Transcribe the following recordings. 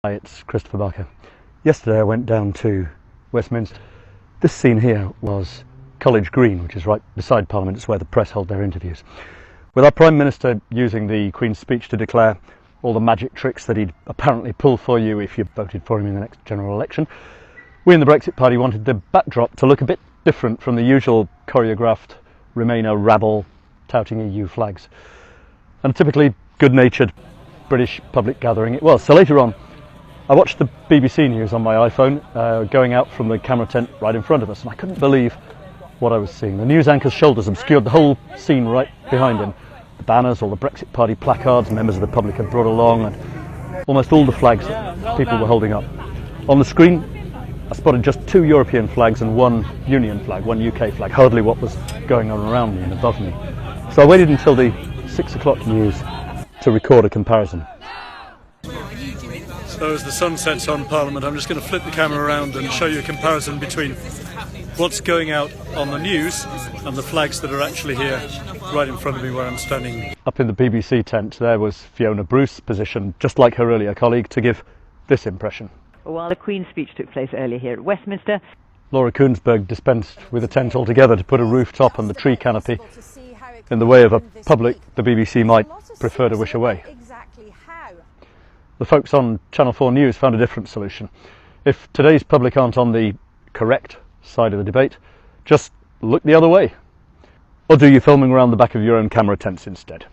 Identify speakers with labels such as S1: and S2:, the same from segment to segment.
S1: Hi, it's Christopher Barker. Yesterday I went down to Westminster. This scene here was College Green, which is right beside Parliament. It's where the press hold their interviews. With our Prime Minister using the Queen's speech to declare all the magic tricks that he'd apparently pull for you if you voted for him in the next general election, we in the Brexit Party wanted the backdrop to look a bit different from the usual choreographed Remainer rabble touting EU flags. And a typically good-natured British public gathering it was. So later on, I watched the BBC News on my iPhone going out from the camera tent right in front of us, and I couldn't believe what I was seeing. The news anchor's shoulders obscured the whole scene right behind him. The banners, all the Brexit Party placards members of the public had brought along, and almost all the flags that people were holding up. On the screen, I spotted just 2 European flags and 1 Union flag, 1 UK flag, hardly what was going on around me and above me. So I waited until the 6 o'clock news to record a comparison.
S2: So as the sun sets on Parliament, I'm just going to flip the camera around and show you a comparison between what's going out on the news and the flags that are actually here right in front of me where I'm standing.
S1: Up in the BBC tent there was Fiona Bruce, positioned just like her earlier colleague, to give this impression.
S3: While the Queen's speech took place earlier here at Westminster,
S1: Laura Kuenssberg dispensed with a tent altogether to put a rooftop and the tree canopy in the way of a public the BBC might prefer to wish away. The folks on Channel 4 News found a different solution. If today's public aren't on the correct side of the debate, just look the other way. Or do your filming around the back of your own camera tents instead.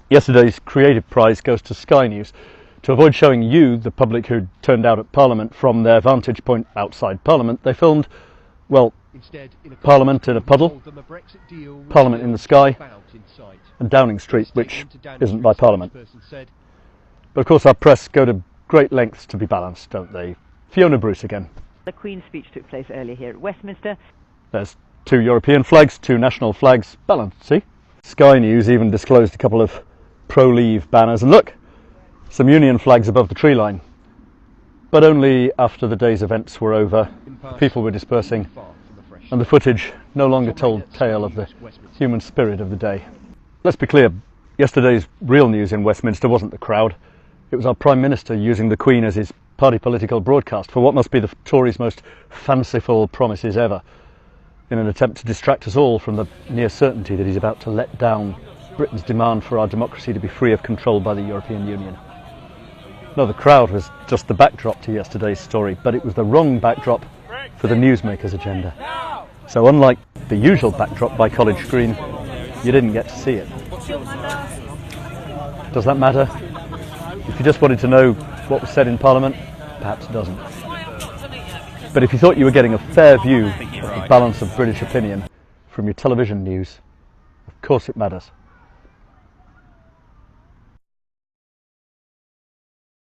S1: Yesterday's creative prize goes to Sky News. To avoid showing you, the public who'd turned out at Parliament, from their vantage point outside Parliament, they filmed, well, Parliament in a puddle, Parliament in the sky, and Downing Street, which isn't by Parliament. But of course our press go to great lengths to be balanced, don't they? Fiona Bruce again.
S3: the Queen's speech took place earlier here at Westminster.
S1: There's 2 European flags, 2 national flags, balanced, see? Sky News even disclosed a couple of pro-Leave banners, and look, some Union flags above the tree line. But only after the day's events were over, people were dispersing, and the footage no longer told tale of the human spirit of the day. Let's be clear, yesterday's real news in Westminster wasn't the crowd. It was our Prime Minister using the Queen as his party political broadcast for what must be the Tories' most fanciful promises ever, in an attempt to distract us all from the near certainty that he's about to let down Britain's demand for our democracy to be free of control by the European Union. No, the crowd was just the backdrop to yesterday's story, but it was the wrong backdrop for the newsmakers' agenda. So unlike the usual backdrop by College Green, you didn't get to see it. Does that matter? If you just wanted to know what was said in Parliament, perhaps it doesn't. But if you thought you were getting a fair view of the balance of British opinion from your television news, of course it matters.